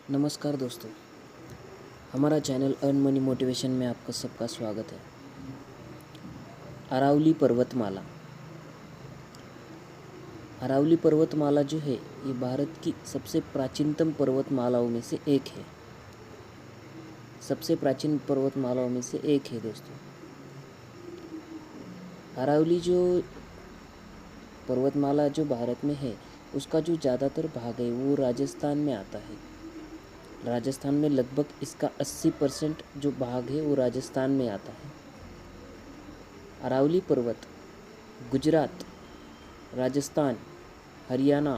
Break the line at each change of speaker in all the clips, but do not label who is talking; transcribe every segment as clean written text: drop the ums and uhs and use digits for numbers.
नमस्कार दोस्तों, हमारा चैनल अर्न मनी मोटिवेशन में आपका सबका स्वागत है। अरावली पर्वतमाला। अरावली पर्वतमाला जो है ये भारत की सबसे प्राचीनतम पर्वतमालाओं में से एक है। सबसे प्राचीन पर्वतमालाओं में से एक है दोस्तों। अरावली जो पर्वतमाला जो भारत में है उसका जो ज़्यादातर भाग है वो राजस्थान में आता है। राजस्थान में लगभग इसका 80% जो भाग है वो राजस्थान में आता है। अरावली पर्वत गुजरात, राजस्थान, हरियाणा,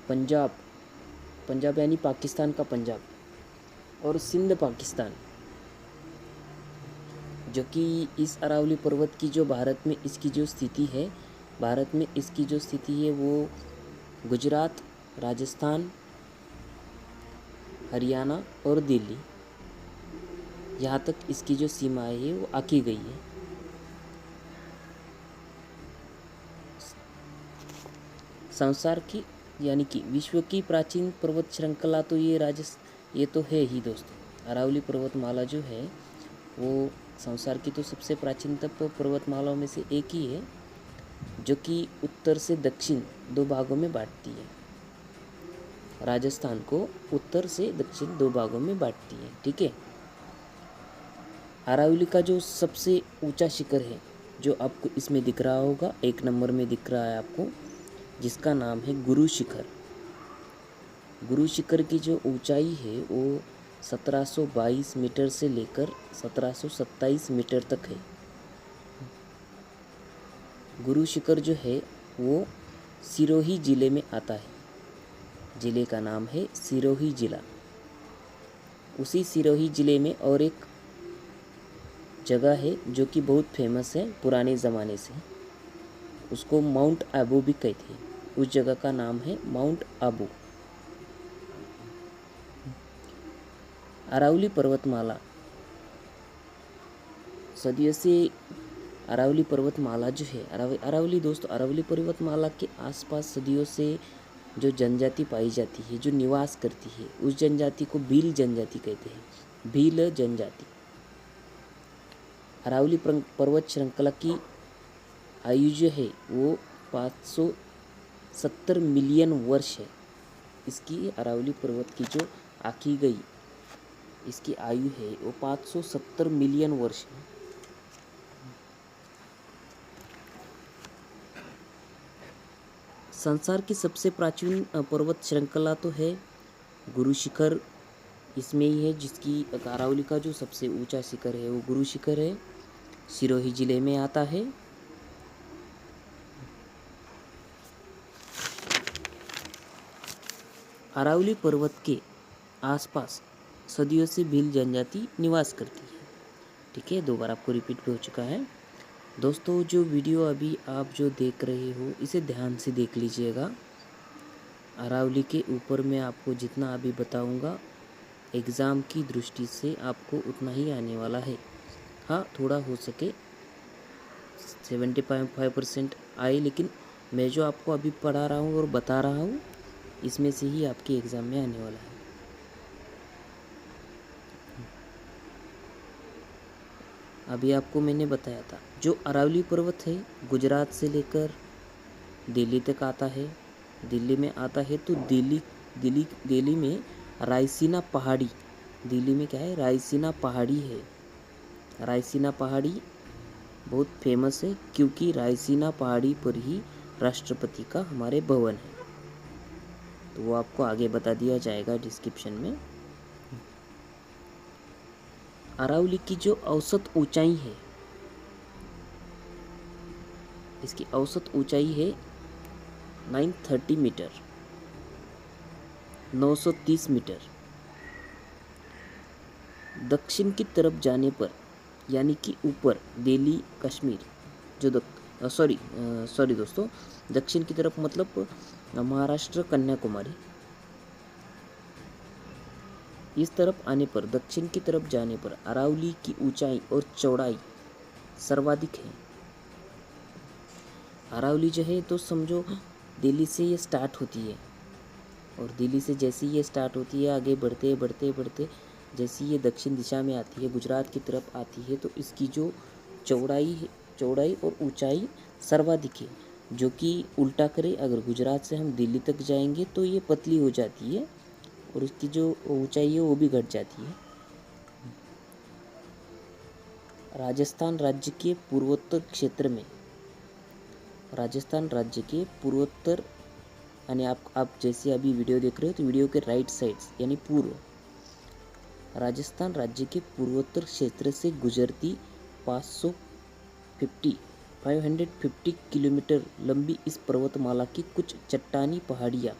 पंजाब यानी पाकिस्तान का पंजाब, और सिंध पाकिस्तान, जो कि इस अरावली पर्वत की जो भारत में इसकी जो स्थिति है, भारत में इसकी जो स्थिति है वो गुजरात, राजस्थान, हरियाणा और दिल्ली, यहाँ तक इसकी जो सीमाएं है वो आकी गई है। संसार की यानी कि विश्व की प्राचीन पर्वत श्रृंखला तो ये तो है ही दोस्तों। अरावली पर्वतमाला जो है वो संसार की तो सबसे प्राचीनतम पर्वतमालाओं में से एक ही है, जो कि उत्तर से दक्षिण दो भागों में बांटती है। राजस्थान को उत्तर से दक्षिण दो भागों में बांटती है, ठीक है। अरावली का जो सबसे ऊंचा शिखर है जो आपको इसमें दिख रहा होगा, 1 नंबर में दिख रहा है आपको, जिसका नाम है गुरु शिखर। गुरु शिखर की जो ऊंचाई है वो 1722 मीटर से लेकर 1727 मीटर तक है। गुरु शिखर जो है वो सिरोही ज़िले में आता है। ज़िले का नाम है सिरोही ज़िला। उसी सिरोही ज़िले में और एक जगह है जो कि बहुत फेमस है पुराने ज़माने से, उसको माउंट आबू भी कहते हैं। उस जगह का नाम है माउंट आबू। अरावली पर्वतमाला सदियों से अरावली पर्वतमाला जो है अरावली दोस्तों, अरावली पर्वतमाला के आसपास सदियों से जो जनजाति पाई जाती है, जो निवास करती है, उस जनजाति को भील जनजाति कहते हैं। भील जनजाति। अरावली पर्वत श्रृंखला की आयु जो है वो 570 मिलियन वर्ष है। इसकी अरावली पर्वत की जो आकी गई इसकी आयु है वो 570 मिलियन वर्ष है। संसार की सबसे प्राचीन पर्वत श्रृंखला तो है गुरु शिखर, इसमें ही है, जिसकी अरावली का जो सबसे ऊंचा शिखर है वो गुरु शिखर है, सिरोही जिले में आता है। अरावली पर्वत के आसपास सदियों से भील जनजाति निवास करती है, ठीक है। 2 बार आपको रिपीट भी हो चुका है दोस्तों। जो वीडियो अभी आप जो देख रहे हो इसे ध्यान से देख लीजिएगा। अरावली के ऊपर मैं आपको जितना अभी बताऊंगा एग्ज़ाम की दृष्टि से आपको उतना ही आने वाला है। हाँ, थोड़ा हो सके 75% आए, लेकिन मैं जो आपको अभी पढ़ा रहा हूँ और बता रहा हूँ इसमें से ही आपके एग्ज़ाम में आने वाला है। अभी आपको मैंने बताया था जो अरावली पर्वत है गुजरात से लेकर दिल्ली तक आता है। दिल्ली में आता है तो दिल्ली में रायसीना पहाड़ी, दिल्ली में क्या है, रायसीना पहाड़ी है। रायसीना पहाड़ी बहुत फेमस है क्योंकि रायसीना पहाड़ी पर ही राष्ट्रपति का हमारे भवन है, तो वो आपको आगे बता दिया जाएगा डिस्क्रिप्शन में। अरावली की जो औसत ऊंचाई है, इसकी औसत ऊंचाई है 930 मीटर, 930 मीटर। दक्षिण की तरफ जाने पर यानी कि ऊपर दिल्ली कश्मीर जो सॉरी दोस्तों, दक्षिण की तरफ मतलब महाराष्ट्र कन्याकुमारी, इस तरफ आने पर दक्षिण की तरफ जाने पर अरावली की ऊंचाई और चौड़ाई सर्वाधिक है। अरावली जो है तो समझो दिल्ली से ये स्टार्ट होती है और दिल्ली से जैसे ही ये स्टार्ट होती है, आगे बढ़ते बढ़ते बढ़ते जैसे ये दक्षिण दिशा में आती है, गुजरात की तरफ आती है, तो इसकी जो चौड़ाई और ऊंचाई सर्वाधिक है। जो कि उल्टा करें, अगर गुजरात से हम दिल्ली तक जाएंगे तो ये पतली हो जाती है और इसकी जो ऊंचाई है वो भी घट जाती है। राजस्थान राज्य के पूर्वोत्तर क्षेत्र में, राजस्थान राज्य के पूर्वोत्तर यानी आप जैसे अभी वीडियो देख रहे हो तो वीडियो के राइट साइड्स यानी पूर्व, राजस्थान राज्य के पूर्वोत्तर क्षेत्र से गुजरती 550 किलोमीटर लंबी इस पर्वतमाला की कुछ चट्टानी पहाड़ियाँ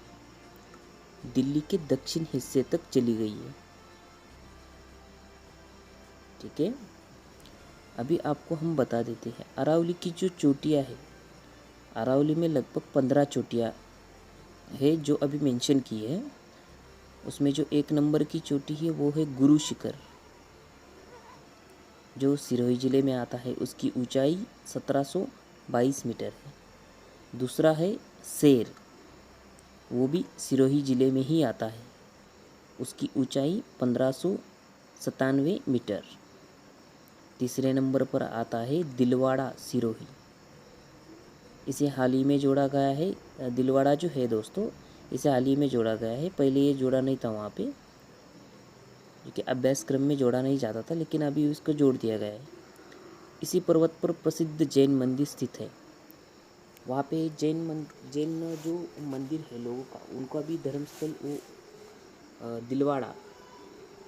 दिल्ली के दक्षिण हिस्से तक चली गई है। ठीक है, अभी आपको हम बता देते हैं अरावली की जो चोटियाँ है, अरावली में लगभग 15 चोटियाँ है जो अभी मेंशन की है। उसमें जो 1 नंबर की चोटी है वो है गुरु शिखर, जो सिरोही ज़िले में आता है, उसकी ऊंचाई 1722 मीटर है। दूसरा है शेर, वो भी सिरोही ज़िले में ही आता है, उसकी ऊंचाई 1597 मीटर। तीसरे नंबर पर आता है दिलवाड़ा सिरोही, इसे हाल ही में जोड़ा गया है। दिलवाड़ा जो है दोस्तों, इसे हाल ही में जोड़ा गया है, पहले ये जोड़ा नहीं था वहाँ पे, क्योंकि अभ्यासक्रम में जोड़ा नहीं जाता था, लेकिन अभी इसको जोड़ दिया गया है। इसी पर्वत पर प्रसिद्ध जैन मंदिर स्थित है। वहाँ पे जैन जो मंदिर है लोगों का, उनका भी धर्मस्थल वो दिलवाड़ा,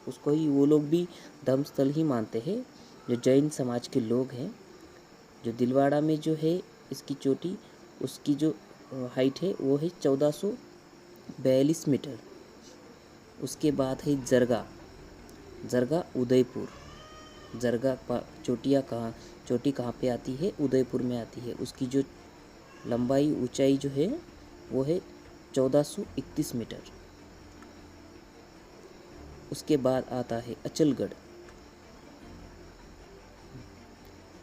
उसको ही वो लोग भी धर्मस्थल ही मानते हैं। जो जैन समाज के लोग हैं, जो दिलवाड़ा में जो है इसकी चोटी, उसकी जो हाइट है वो है 1442 मीटर। उसके बाद है जरगा उदयपुर। चोटी कहाँ पे आती है? उदयपुर में आती है। उसकी जो लंबाई ऊंचाई जो है वो है 1431 मीटर। उसके बाद आता है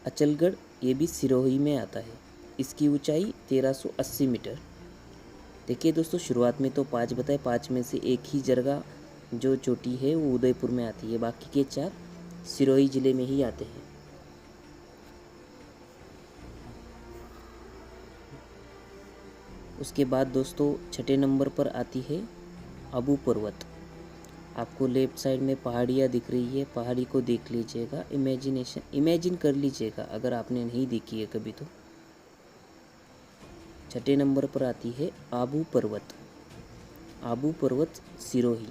अचलगढ़, ये भी सिरोही में आता है, इसकी ऊंचाई 1380 मीटर। देखिए दोस्तों, शुरुआत में तो 5 बताए, 5 में से एक ही जरगा जो चोटी है वो उदयपुर में आती है, बाकी के 4 सिरोही ज़िले में ही आते हैं। उसके बाद दोस्तों 6ठे नंबर पर आती है अबू पर्वत। आपको लेफ्ट साइड में पहाड़ियाँ दिख रही है, पहाड़ी को देख लीजिएगा, इमेजिन कर लीजिएगा अगर आपने नहीं देखी है कभी तो। 6ठे नंबर पर आती है आबू पर्वत सिरोही।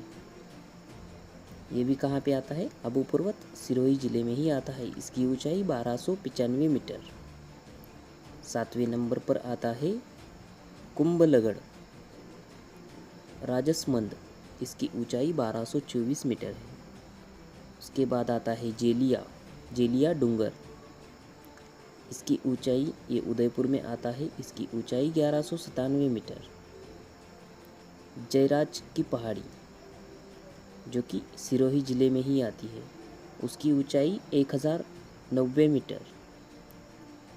ये भी कहाँ पे आता है? आबू पर्वत सिरोही ज़िले में ही आता है, इसकी ऊंचाई 1295 मीटर। 7वें नंबर पर आता है कुंभलगढ़ राजसमंद, इसकी ऊंचाई 1224 मीटर है। उसके बाद आता है जेलिया डूंगर, इसकी ऊंचाई, ये उदयपुर में आता है, इसकी ऊंचाई 1197 मीटर। जयराज की पहाड़ी, जो कि सिरोही ज़िले में ही आती है, उसकी ऊंचाई 1090 मीटर।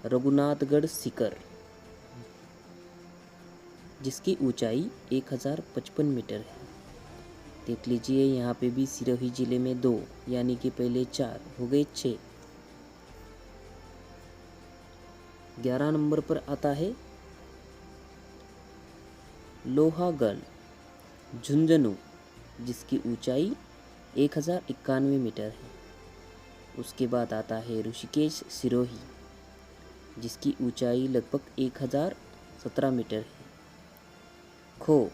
रघुनाथगढ़ शिखर, जिसकी ऊंचाई 1055 मीटर है। देख लीजिए यहाँ पे भी सिरोही ज़िले में 2, यानी कि पहले 4 हो गए 6। 11 नंबर पर आता है लोहागढ़ झुंझुनू, जिसकी ऊंचाई 1091 मीटर है। उसके बाद आता है ऋषिकेश सिरोही, जिसकी ऊंचाई लगभग 1017 मीटर है। खो,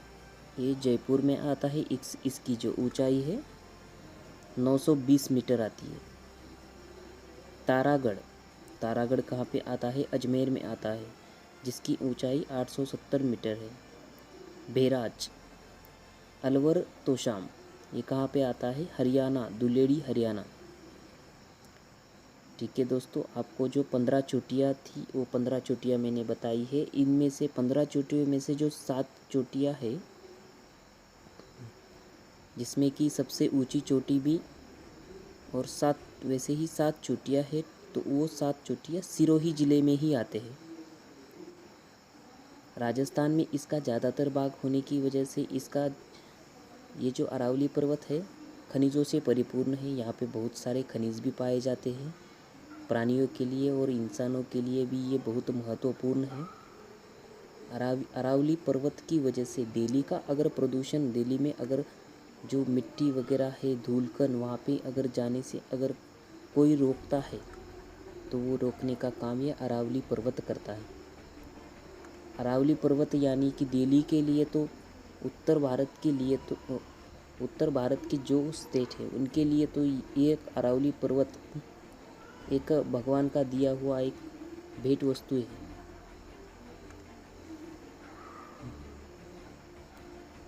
ये जयपुर में आता है, इसकी जो ऊंचाई है 920 मीटर आती है। तारागढ़ कहाँ पे आता है? अजमेर में आता है, जिसकी ऊंचाई 870 मीटर है। बेराज अलवर तोशाम, ये कहाँ पे आता है? हरियाणा, दुलेड़ी हरियाणा। ठीक है दोस्तों, आपको जो 15 चोटियाँ थी वो 15 चोटियाँ मैंने बताई है। इनमें से 15 चोटियों में से जो 7 चोटियाँ है, जिसमें कि सबसे ऊंची चोटी भी और 7 वैसे ही 7 चोटियाँ है, तो वो 7 चोटियाँ सिरोही ज़िले में ही आते हैं। राजस्थान में इसका ज़्यादातर भाग होने की वजह से इसका ये जो अरावली पर्वत है खनिजों से परिपूर्ण है। यहाँ पे बहुत सारे खनिज भी पाए जाते हैं। प्राणियों के लिए और इंसानों के लिए भी ये बहुत महत्वपूर्ण है। अरावली पर्वत की वजह से दिल्ली का अगर प्रदूषण, दिल्ली में अगर जो मिट्टी वगैरह है, धूलकण, वहाँ पे अगर जाने से अगर कोई रोकता है तो वो रोकने का काम ये अरावली पर्वत करता है। अरावली पर्वत यानी कि दिल्ली के लिए तो, उत्तर भारत के लिए तो, उत्तर भारत की जो स्टेट है उनके लिए तो ये अरावली पर्वत एक भगवान का दिया हुआ एक भेंट वस्तु है।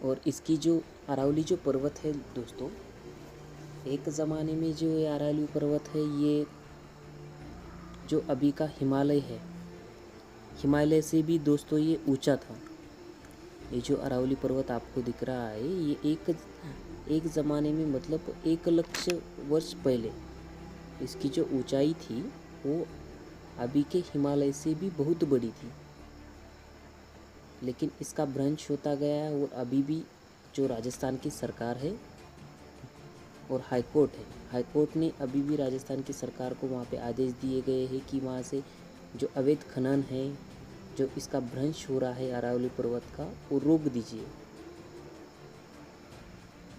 और इसकी जो अरावली जो पर्वत है दोस्तों, एक ज़माने में जो ये अरावली पर्वत है ये जो अभी का हिमालय है, हिमालय से भी दोस्तों ये ऊंचा था। ये जो अरावली पर्वत आपको दिख रहा है ये एक ज़माने में मतलब 1 लाख वर्ष पहले इसकी जो ऊंचाई थी वो अभी के हिमालय से भी बहुत बड़ी थी। लेकिन इसका भ्रंश होता गया है और अभी भी जो राजस्थान की सरकार है और हाई कोर्ट ने अभी भी राजस्थान की सरकार को वहाँ पे आदेश दिए गए हैं कि वहाँ से जो अवैध खनन है, जो इसका भ्रंश हो रहा है अरावली पर्वत का, वो रोक दीजिए,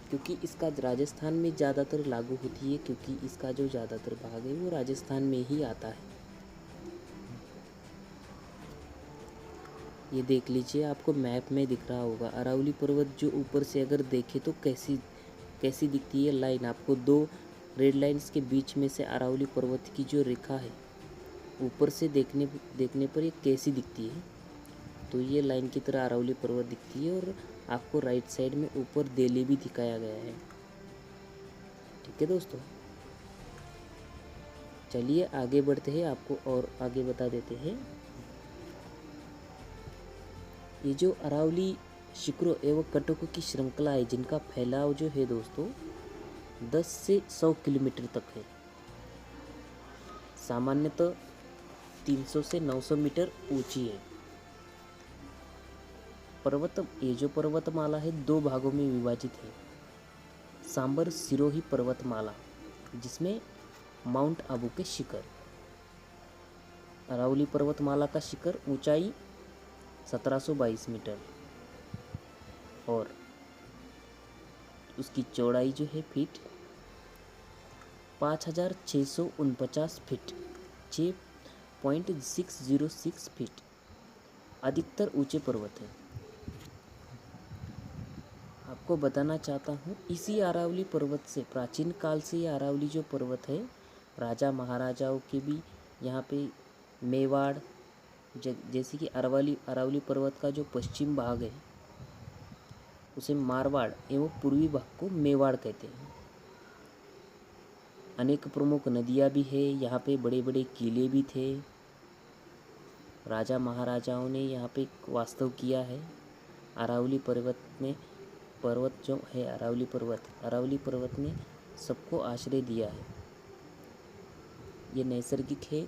क्योंकि इसका राजस्थान में ज़्यादातर लागू होती है, क्योंकि इसका जो ज़्यादातर भाग है वो राजस्थान में ही आता है। ये देख लीजिए, आपको मैप में दिख रहा होगा अरावली पर्वत जो ऊपर से अगर देखे तो कैसी दिखती है लाइन। आपको 2 रेड लाइन्स के बीच में से अरावली पर्वत की जो रेखा है ऊपर से देखने पर ये कैसी दिखती है, तो ये लाइन की तरह अरावली पर्वत दिखती है। और आपको राइट साइड में ऊपर दिल्ली भी दिखाया गया है। ठीक है दोस्तों, चलिए आगे बढ़ते हैं, आपको और आगे बता देते हैं। ये जो अरावली शिखरों एवं कटकों की श्रृंखला है जिनका फैलाव जो है दोस्तों 10 से 100 किलोमीटर तक है। सामान्यतः 300 से 900 मीटर ऊंची है। ये जो पर्वतमाला है 2 भागों में विभाजित है। सांबर सिरोही पर्वतमाला जिसमें माउंट आबू के शिखर, अरावली पर्वतमाला का शिखर ऊंचाई 1722 मीटर और उसकी चौड़ाई जो है फीट 5649 फीट 6.606 फीट अधिकतर ऊंचे पर्वत है। आपको बताना चाहता हूँ इसी अरावली पर्वत से प्राचीन काल से ये अरावली जो पर्वत है राजा महाराजाओं के भी यहाँ पे मेवाड़, जैसे कि अरावली पर्वत का जो पश्चिम भाग है उसे मारवाड़ एवं पूर्वी भाग को मेवाड़ कहते हैं। अनेक प्रमुख नदियाँ भी है यहाँ पे, बड़े बड़े किले भी थे। राजा महाराजाओं ने यहाँ पे वास्तव किया है। अरावली पर्वत जो है अरावली पर्वत ने सबको आश्रय दिया है। ये नैसर्गिक है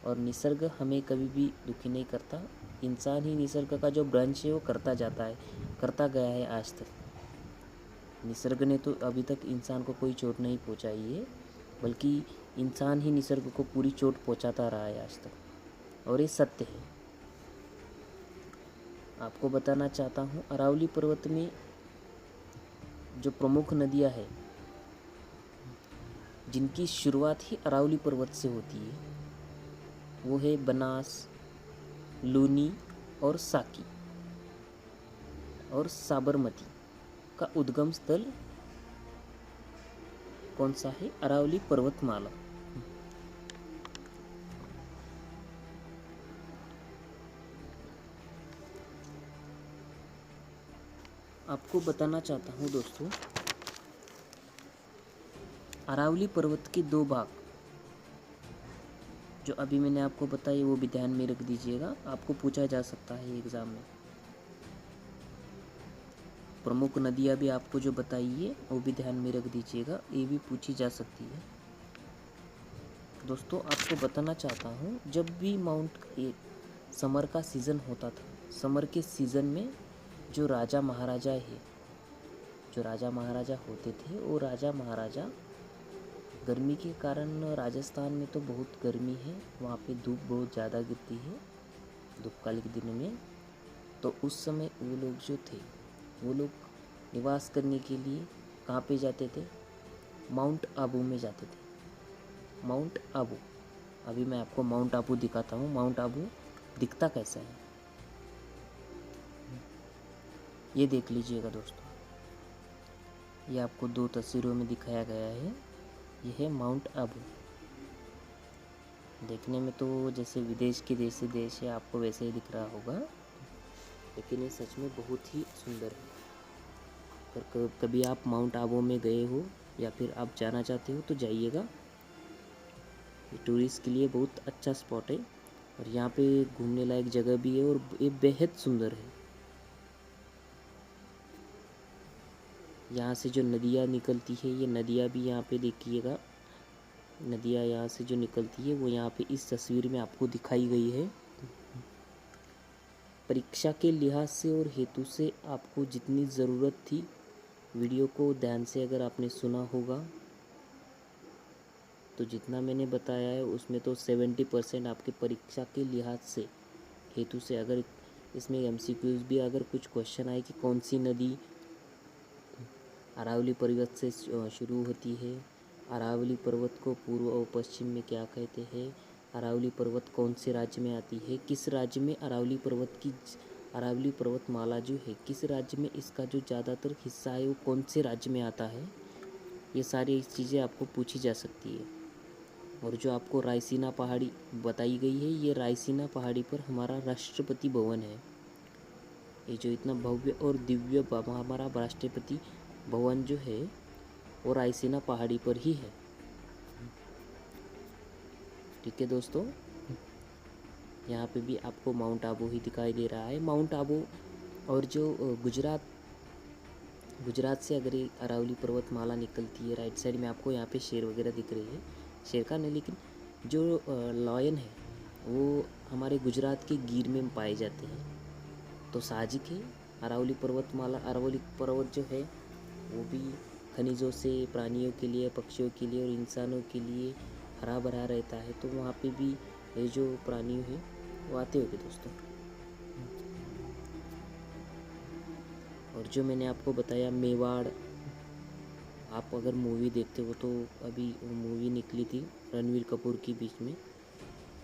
और निसर्ग हमें कभी भी दुखी नहीं करता। इंसान ही निसर्ग का जो भ्रंश है वो करता गया है आज तक। निसर्ग ने तो अभी तक इंसान को कोई चोट नहीं पहुंचाई है, बल्कि इंसान ही निसर्ग को पूरी चोट पहुंचाता रहा है आज तक, और ये सत्य है। आपको बताना चाहता हूँ अरावली पर्वत में जो प्रमुख नदियाँ हैं जिनकी शुरुआत ही अरावली पर्वत से होती है वो है बनास, लूनी और साकी। और साबरमती का उद्गम स्थल कौन सा है? अरावली पर्वतमाला। आपको बताना चाहता हूँ दोस्तों अरावली पर्वत के 2 भाग जो अभी मैंने आपको बताई वो भी ध्यान में रख दीजिएगा, आपको पूछा जा सकता है एग्ज़ाम में। प्रमुख नदियाँ भी आपको जो बताई है वो भी ध्यान में रख दीजिएगा, ये भी पूछी जा सकती है। दोस्तों आपको बताना चाहता हूँ जब भी समर का सीज़न होता था, समर के सीज़न में जो राजा महाराजा है जो राजा महाराजा होते थे वो राजा महाराजा, गर्मी के कारण राजस्थान में तो बहुत गर्मी है, वहाँ पे धूप बहुत ज़्यादा गिरती है धूपकाल के दिनों में। तो उस समय वो लोग जो थे वो लोग निवास करने के लिए कहाँ पे जाते थे? माउंट आबू में जाते थे। माउंट आबू, अभी मैं आपको माउंट आबू दिखाता हूँ। माउंट आबू दिखता कैसा है ये देख लीजिएगा दोस्तों। ये आपको 2 तस्वीरों में दिखाया गया है। ये है माउंट आबू। देखने में तो जैसे विदेश के जैसे देश है, आपको वैसे ही दिख रहा होगा, लेकिन ये सच में बहुत ही सुंदर है। अगर कभी आप माउंट आबू में गए हो या फिर आप जाना चाहते हो तो जाइएगा। ये टूरिस्ट के लिए बहुत अच्छा स्पॉट है और यहाँ पे घूमने लायक जगह भी है और ये बेहद सुंदर है। यहाँ से जो नदियाँ निकलती है, ये नदियाँ भी यहाँ पे देखिएगा। नदियाँ यहाँ से जो निकलती है वो यहाँ पे इस तस्वीर में आपको दिखाई गई है। परीक्षा के लिहाज से और हेतु से आपको जितनी ज़रूरत थी, वीडियो को ध्यान से अगर आपने सुना होगा तो जितना मैंने बताया है उसमें तो 70% आपके परीक्षा के लिहाज से हेतु से, अगर इसमें MCQs भी अगर कुछ क्वेश्चन आए कि कौन सी नदी अरावली पर्वत से शुरू होती है, अरावली पर्वत को पूर्व और पश्चिम में क्या कहते हैं, अरावली पर्वत कौन से राज्य में आती है, किस राज्य में अरावली पर्वतमाला जो है किस राज्य में इसका जो ज़्यादातर हिस्सा है वो कौन से राज्य में आता है, ये सारी चीज़ें आपको पूछी जा सकती है। और जो आपको रायसीना पहाड़ी बताई गई है, ये रायसीना पहाड़ी पर हमारा राष्ट्रपति भवन है। ये जो इतना भव्य और दिव्य हमारा राष्ट्रपति भवन जो है वो रायसीना पहाड़ी पर ही है। ठीक है दोस्तों, यहाँ पे भी आपको माउंट आबू ही दिखाई दे रहा है। माउंट आबू और जो गुजरात से अगर ये अरावली पर्वतमाला निकलती है, राइट साइड में आपको यहाँ पे शेर वगैरह दिख रही है। शेर का नहीं, लेकिन जो लॉयन है वो हमारे गुजरात के गिर में पाए जाते हैं। तो साजिक है, अरावली पर्वत जो है वो भी खनिजों से प्राणियों के लिए, पक्षियों के लिए और इंसानों के लिए हरा भरा रहता है। तो वहाँ पे भी ये जो प्राणी है वो आते होंगे दोस्तों। और जो मैंने आपको बताया मेवाड़, आप अगर मूवी देखते हो तो अभी वो मूवी निकली थी रणवीर कपूर की बीच में,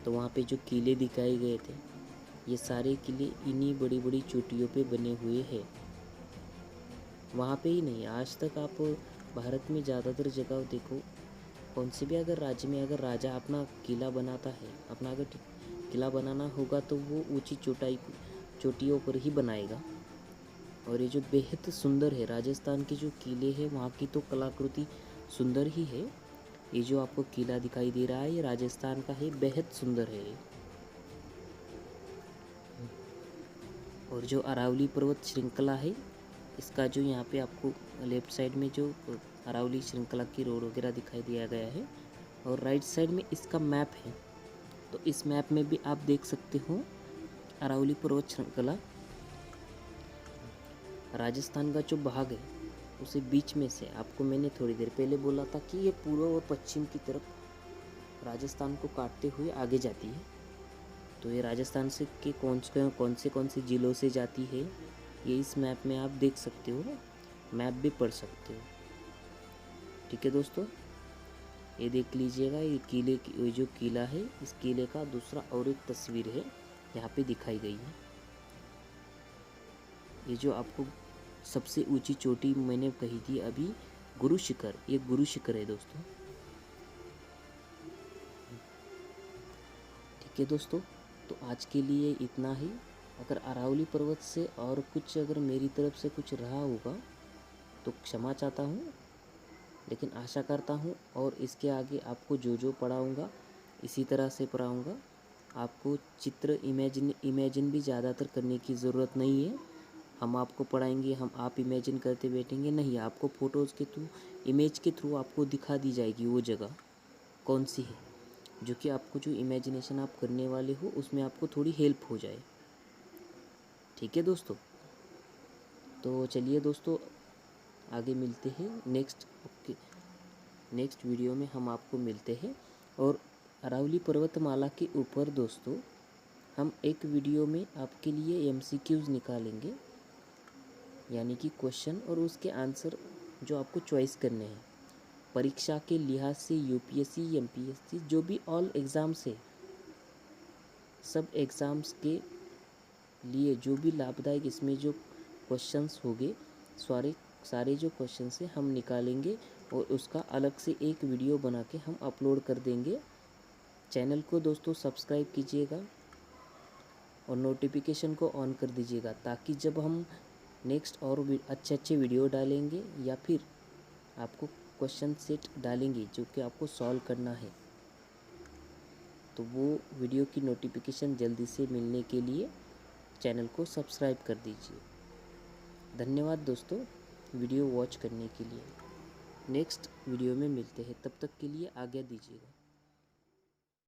तो वहाँ पे जो किले दिखाए गए थे ये सारे किले इन्हीं बड़ी बड़ी चोटियों पे बने हुए हैं। वहाँ पे ही नहीं, आज तक आप भारत में ज़्यादातर जगह देखो, कौन से भी अगर राज्य में अगर राजा अपना किला बनाता है, अपना अगर किला बनाना होगा तो वो ऊंची चोटियों पर ही बनाएगा। और ये जो बेहद सुंदर है राजस्थान के जो किले हैं वहाँ की तो कलाकृति सुंदर ही है। ये जो आपको किला दिखाई दे रहा है ये राजस्थान का है, बेहद सुंदर है। और जो अरावली पर्वत श्रृंखला है, इसका जो यहाँ पे आपको लेफ्ट साइड में जो अरावली श्रृंखला की रोड वगैरह दिखाई दिया गया है और राइट साइड में इसका मैप है। तो इस मैप में भी आप देख सकते हो अरावली पर्वत श्रृंखला राजस्थान का जो भाग है उसे बीच में से, आपको मैंने थोड़ी देर पहले बोला था कि ये पूर्व और पश्चिम की तरफ राजस्थान को काटते हुए आगे जाती है। तो ये राजस्थान से के कौन से ज़िलों से जाती है ये इस मैप में आप देख सकते हो, मैप भी पढ़ सकते हो। ठीक है दोस्तों, ये देख लीजिएगा, ये जो किला है इस किले का दूसरा और एक तस्वीर है यहाँ पे दिखाई गई है। ये जो आपको सबसे ऊंची चोटी मैंने कही थी अभी गुरु शिखर, ये गुरु शिखर है दोस्तों। ठीक है दोस्तों, तो आज के लिए इतना ही। अगर अरावली पर्वत से और कुछ अगर मेरी तरफ से कुछ रहा होगा तो क्षमा चाहता हूँ, लेकिन आशा करता हूँ और इसके आगे आपको जो जो पढ़ाऊँगा इसी तरह से पढ़ाऊँगा। आपको चित्र इमेजिन भी ज़्यादातर करने की ज़रूरत नहीं है। हम आपको पढ़ाएंगे, आप इमेजिन करते बैठेंगे नहीं, आपको फ़ोटोज़ के थ्रू, इमेज के थ्रू आपको दिखा दी जाएगी वो जगह कौन सी है, जो कि आपको जो इमेजिनेशन आप करने वाले हो उसमें आपको थोड़ी हेल्प हो जाए। ठीक है दोस्तों, तो चलिए दोस्तों, आगे मिलते हैं नेक्स्ट वीडियो में हम आपको मिलते हैं। और अरावली पर्वतमाला के ऊपर दोस्तों हम एक वीडियो में आपके लिए MCQs निकालेंगे, यानी कि क्वेश्चन और उसके आंसर जो आपको चॉइस करने हैं। परीक्षा के लिहाज से UPSC MPSC जो भी ऑल एग्ज़ाम्स है, सब एग्ज़ाम्स के लिए जो भी लाभदायक इसमें जो क्वेश्चंस होंगे, सारे जो क्वेश्चंस हैं हम निकालेंगे और उसका अलग से एक वीडियो बना के हम अपलोड कर देंगे। चैनल को दोस्तों सब्सक्राइब कीजिएगा और नोटिफिकेशन को ऑन कर दीजिएगा, ताकि जब हम नेक्स्ट और अच्छे अच्छे वीडियो डालेंगे या फिर आपको क्वेश्चन सेट डालेंगे जो कि आपको सॉल्व करना है, तो वो वीडियो की नोटिफिकेशन जल्दी से मिलने के लिए चैनल को सब्सक्राइब कर दीजिए। धन्यवाद दोस्तों वीडियो वॉच करने के लिए। नेक्स्ट वीडियो में मिलते हैं, तब तक के लिए आज्ञा दीजिएगा।